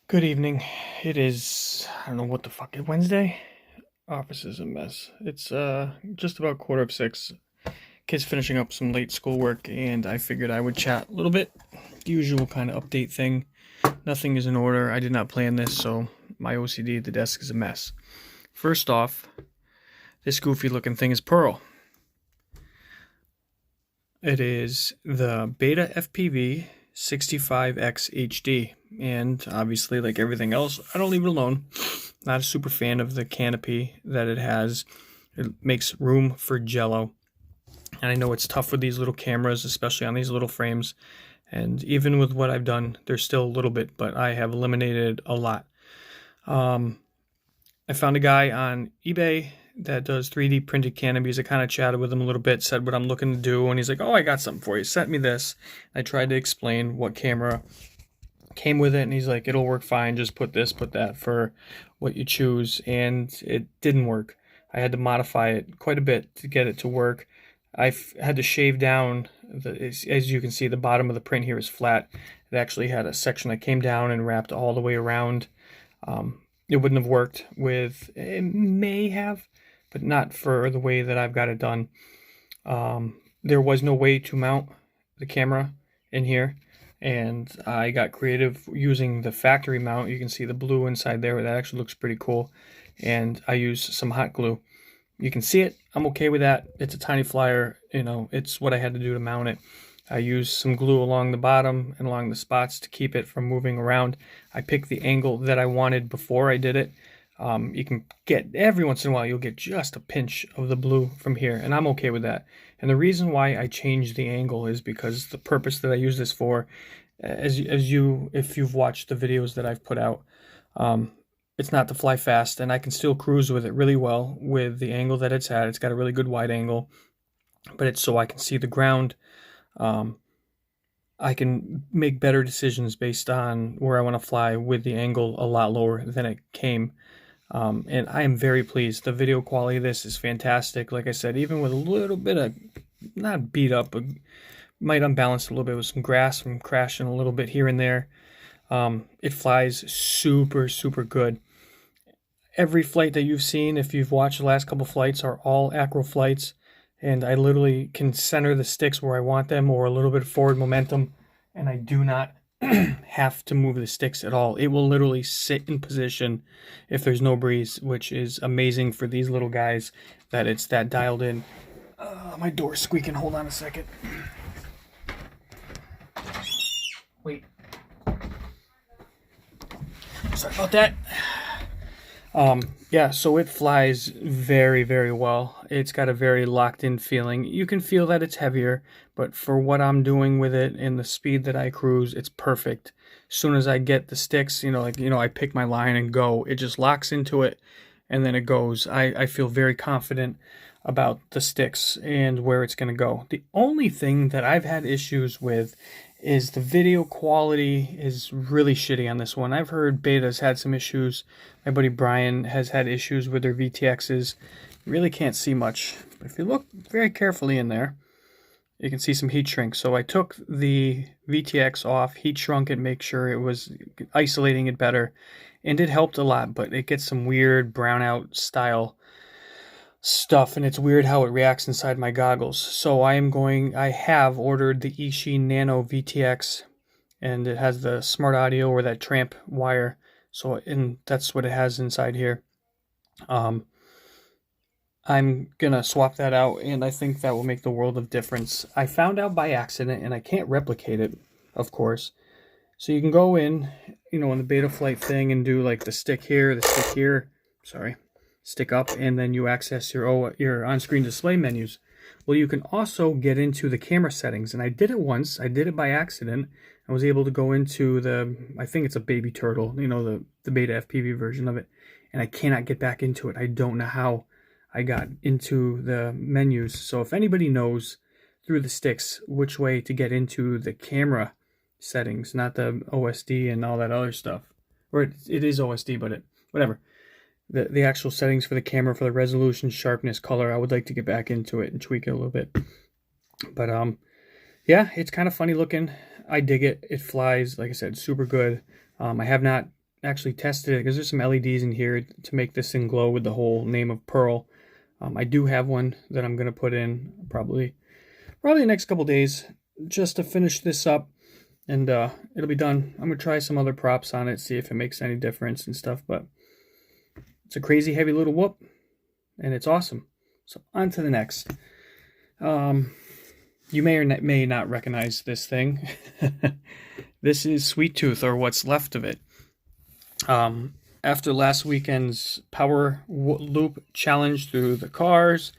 Good evening. It is, I don't know what the fuck, Wednesday? Office is a mess. It's just about 6:15. Kids finishing up some late schoolwork, and I figured I would chat a little bit. Usual kind of update thing. Nothing is in order. I did not plan this, so my OCD at the desk is a mess. First off, this goofy looking thing is Pearl. It is the Beta FPV 65X HD, and obviously, like everything else, I don't leave it alone. Not a super fan of the canopy that it has. It makes room for jello, and I know it's tough with these little cameras, especially on these little frames, and even with what I've done, there's still a little bit, but I have eliminated a lot. I found a guy on eBay that does 3D printed canopies. I kind of chatted with him a little bit, said what I'm looking to do, and he's like, oh, I got something for you. Sent me this. I tried to explain what camera came with it, and he's like, it'll work fine. Just put this, put that for what you choose, and it didn't work. I had to modify it quite a bit to get it to work. I had to shave down, as you can see, the bottom of the print here is flat. It actually had a section that came down and wrapped all the way around. It wouldn't have worked with, it may have, but not for the way that I've got it done. There was no way to mount the camera in here, and I got creative using the factory mount. You can see the blue inside there. That actually looks pretty cool, and I used some hot glue. You can see it. I'm okay with that. It's a tiny flyer. You know, it's what I had to do to mount it. I used some glue along the bottom and along the spots to keep it from moving around. I picked the angle that I wanted before I did it. You can get, every once in a while, you'll get just a pinch of the blue from here, and I'm okay with that. And the reason why I changed the angle is because the purpose that I use this for, if you've watched the videos that I've put out, it's not to fly fast, and I can still cruise with it really well with the angle that it's at. It's got a really good wide angle, but it's so I can see the ground. I can make better decisions based on where I want to fly with the angle a lot lower than it came. And I am very pleased. The video quality of this is fantastic. Like I said, even with a little bit of, not beat up, but might unbalance a little bit with some grass from crashing a little bit here and there. It flies super, super good. Every flight that you've seen, if you've watched the last couple flights, are all acro flights. And I literally can center the sticks where I want them, or a little bit of forward momentum, and I do not have to move the sticks at all. It will literally sit in position if there's no breeze, which is amazing for these little guys that it's that dialed in. My door's squeaking. Hold on a second. Wait. Sorry about that. Yeah, so it flies very, very well. It's got a very locked in feeling. You can feel that it's heavier, but for what I'm doing with it and the speed that I cruise, it's perfect. As soon as I get the sticks, I pick my line and go. It just locks into it, and then it goes. I feel very confident about the sticks and where it's going to go. The only thing that I've had issues with is the video quality is really shitty on this one. I've heard Beta's had some issues. My buddy Brian has had issues with their VTXs. You really can't see much. But if you look very carefully in there, you can see some heat shrink. So I took the VTX off, heat shrunk it, make sure it was isolating it better. And it helped a lot, but it gets some weird brownout style stuff, and it's weird how it reacts inside my goggles. So I have ordered the Ishii Nano VTX, and it has the smart audio or that tramp wire. And that's what it has inside here. I'm gonna swap that out, and I think that will make the world of difference. I found out by accident, and I can't replicate it, of course. So you can go in, on the beta flight thing and do like the stick here, stick up, and then you access your on-screen display menus. Well, you can also get into the camera settings, and I did it once. I did it by accident. I was able to go into I think it's a baby turtle, the beta FPV version of it, and I cannot get back into it. I don't know how I got into the menus. So if anybody knows through the sticks which way to get into the camera settings, not the OSD and all that other stuff, or it is OSD, but whatever. The actual settings for the camera, for the resolution, sharpness, color, I would like to get back into it and tweak it a little bit. But yeah, it's kind of funny looking. I dig it. It flies, like I said, super good. I have not actually tested it because there's some LEDs in here to make this thing glow with the whole name of Pearl. I do have one that I'm going to put in probably the next couple days just to finish this up, and it'll be done. I'm going to try some other props on it, see if it makes any difference and stuff, but it's a crazy heavy little whoop, and it's awesome. So on to the next. You may or may not recognize this thing. This is Sweettooth, or what's left of it. After last weekend's power loop challenge through the cars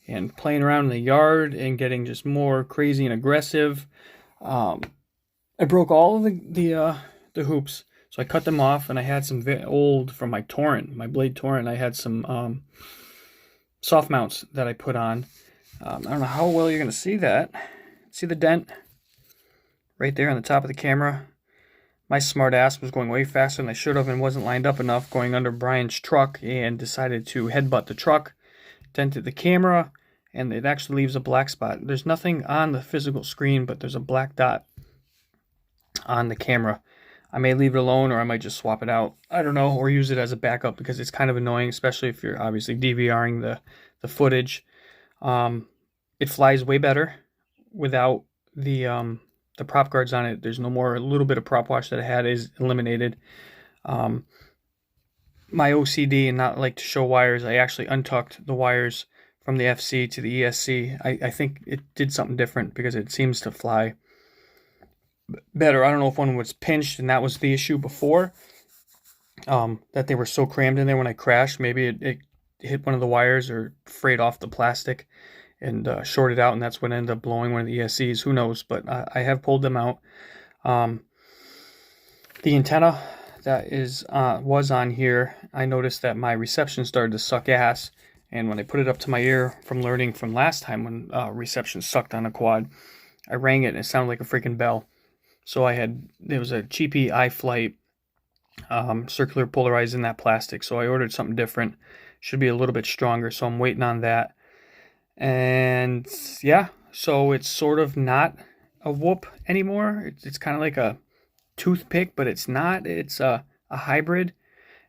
and playing around in the yard and getting just more crazy and aggressive, I broke all of the hoops. So I cut them off, and I had some old from my Torrent, my Blade Torrent. I had some soft mounts that I put on. I don't know how well you're going to see that. See the dent right there on the top of the camera? My smart ass was going way faster than I should have and wasn't lined up enough going under Brian's truck, and decided to headbutt the truck, dented the camera, and it actually leaves a black spot. There's nothing on the physical screen, but there's a black dot on the camera. I may leave it alone, or I might just swap it out. I don't know, or use it as a backup because it's kind of annoying, especially if you're obviously DVRing the footage. It flies way better without the prop guards on it. There's no more. A little bit of prop wash that I had is eliminated. My OCD and not like to show wires, I actually untucked the wires from the FC to the ESC. I think it did something different because it seems to fly better. I don't know if one was pinched and that was the issue before, that they were so crammed in there when I crashed. Maybe it hit one of the wires or frayed off the plastic and shorted out, and that's what ended up blowing one of the ESCs. Who knows? But I have pulled them out. The antenna that was on here, I noticed that my reception started to suck ass, and when I put it up to my ear from learning from last time when reception sucked on a quad, I rang it and it sounded like a freaking bell. So there was a cheapy iFlight circular polarized in that plastic, so I ordered something different. Should be a little bit stronger, so I'm waiting on that. And yeah, so it's sort of not a whoop anymore. It's kind of like a toothpick, but it's not. It's a hybrid.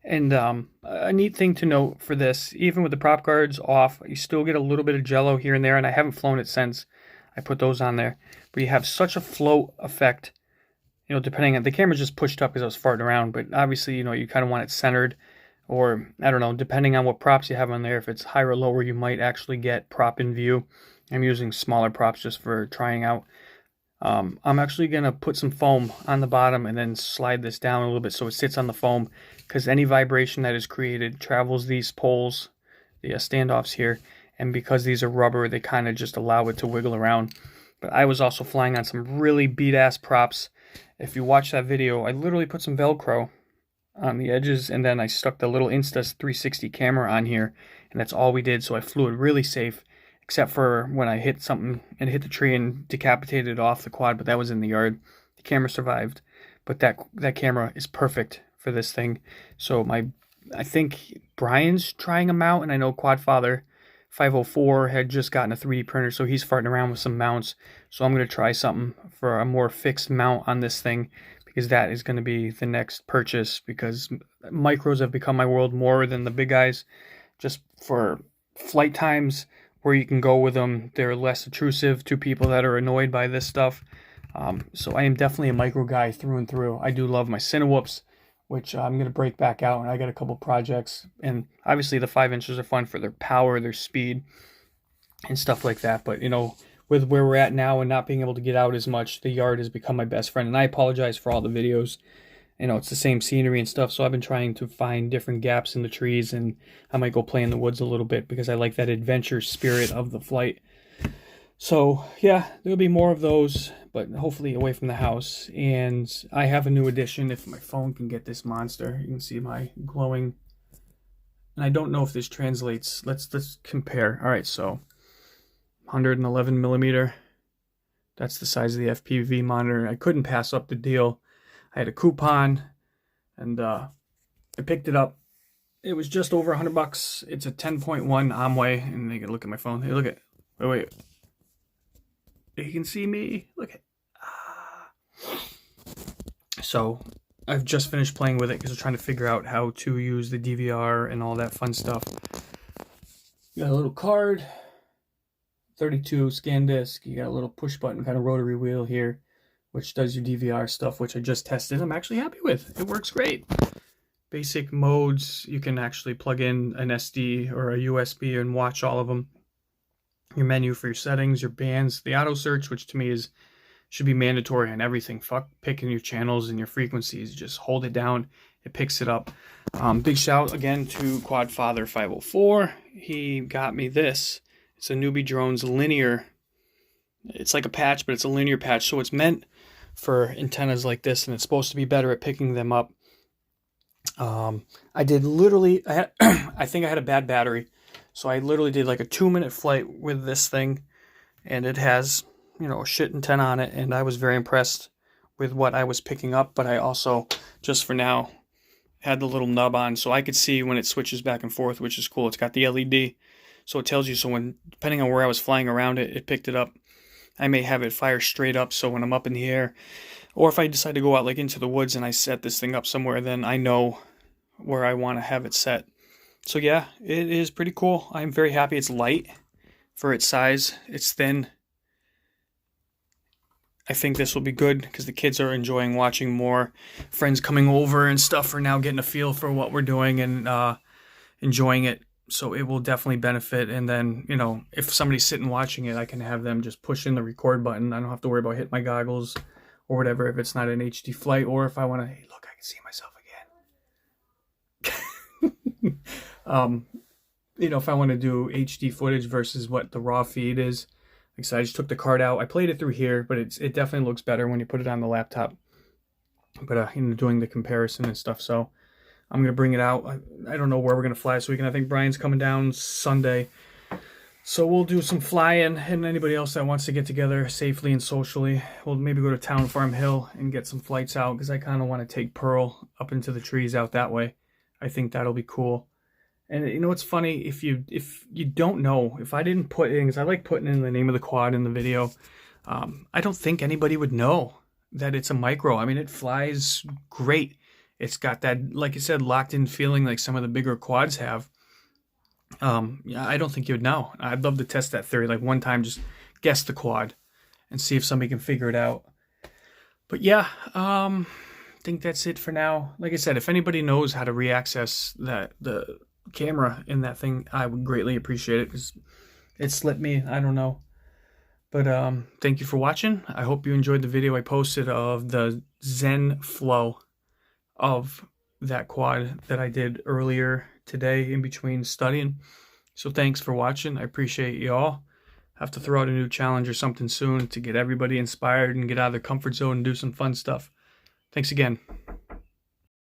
And a neat thing to note for this, even with the prop guards off, you still get a little bit of jello here and there, and I haven't flown it since I put those on there. But you have such a float effect, depending on the camera's just pushed up because I was farting around, but obviously, you kind of want it centered. Or, I don't know, depending on what props you have on there, if it's higher or lower, you might actually get prop in view. I'm using smaller props just for trying out. I'm actually going to put some foam on the bottom and then slide this down a little bit so it sits on the foam, because any vibration that is created travels these poles, the standoffs here, and because these are rubber, they kind of just allow it to wiggle around. But I was also flying on some really beat-ass props. If you watch that video, I literally put some Velcro on the edges, and then I stuck the little Insta 360 camera on here, and that's all we did. So I flew it really safe, except for when I hit something and hit the tree and decapitated it off the quad, but that was in the yard. The camera survived, but that camera is perfect for this thing. So I think Brian's trying them out, and I know Quadfather 504 had just gotten a 3D printer, so he's farting around with some mounts. So I'm going to try something for a more fixed mount on this thing, because that is going to be the next purchase, because micros have become my world more than the big guys, just for flight times where you can go with them. They're less intrusive to people that are annoyed by this stuff. So I am definitely a micro guy through and through. I do love my Cinewhoops, which I'm going to break back out, and I got a couple projects. And obviously the 5 inches are fun for their power, their speed, and stuff like that. But, with where we're at now and not being able to get out as much, the yard has become my best friend. And I apologize for all the videos. It's the same scenery and stuff. So I've been trying to find different gaps in the trees, and I might go play in the woods a little bit because I like that adventure spirit of the flight. So yeah, there'll be more of those, but hopefully away from the house. And I have a new addition. If my phone can get this monster, you can see my glowing. And I don't know if this translates. Let's compare. All right, so 111 millimeter. That's the size of the FPV monitor. I couldn't pass up the deal. I had a coupon, and I picked it up. It was just over $100. It's a 10.1 Amway, and they can look at my phone. Hey, look at. Wait. You can see me. Look at. So I've just finished playing with it because I'm trying to figure out how to use the DVR and all that fun stuff. You got a little card, 32 scan disc. You got a little push button kind of rotary wheel here, which does your DVR stuff, which I just tested. I'm actually happy with. It works great. Basic modes, you can actually plug in an SD or a USB and watch all of them. Your menu for your settings, your bands, the auto search, which to me should be mandatory on everything. Fuck picking your channels and your frequencies. Just hold it down. It picks it up. Big shout again to Quadfather 504. He got me this. It's a Newbie Drones linear. It's like a patch, but it's a linear patch. So it's meant for antennas like this, and it's supposed to be better at picking them up. I did literally, I think I had a bad battery. So I literally did like a 2-minute flight with this thing, and it has, you know, a shit antenna on it, and I was very impressed with what I was picking up. But I also, just for now, had the little nub on so I could see when it switches back and forth, which is cool. It's got the LED, so it tells you. So when, depending on where I was flying around it, it picked it up. I may have it fire straight up, so when I'm up in the air, or if I decide to go out like into the woods and I set this thing up somewhere, then I know where I want to have it set. So yeah, it is pretty cool. I'm very happy. It's light for its size. It's thin. I think this will be good because the kids are enjoying watching more. Friends coming over and stuff are now getting a feel for what we're doing and enjoying it. So it will definitely benefit. And then, you know, if somebody's sitting watching it, I can have them just push in the record button. I don't have to worry about hitting my goggles or whatever if it's not an HD flight, or if I want to, hey, look, I can see myself again. You know, if I want to do HD footage versus what the raw feed is. Like I said, I just took the card out. I played it through here, but it definitely looks better when you put it on the laptop. But you know, doing the comparison and stuff. So I'm gonna bring it out. I don't know where we're gonna fly this weekend. I think Brian's coming down Sunday, so we'll do some flying. And anybody else that wants to get together safely and socially, we'll maybe go to Town Farm Hill and get some flights out, because I kind of want to take Pearl up into the trees out that way. I think that'll be cool. And you know what's funny? If you don't know, if I didn't put in, because I like putting in the name of the quad in the video, I don't think anybody would know that it's a micro. I mean, it flies great. It's got that, like you said, locked in feeling like some of the bigger quads have. Yeah, I don't think you would know. I'd love to test that theory. Like one time, just guess the quad and see if somebody can figure it out. But yeah, I think that's it for now. Like I said, if anybody knows how to reaccess the camera in that thing, I would greatly appreciate it, because it slipped me. I don't know. But thank you for watching. I hope you enjoyed the video I posted of the Zen flow of that quad that I did earlier today in between studying. So thanks for watching. I appreciate you all. Have to throw out a new challenge or something soon to get everybody inspired and get out of their comfort zone and do some fun stuff. Thanks again.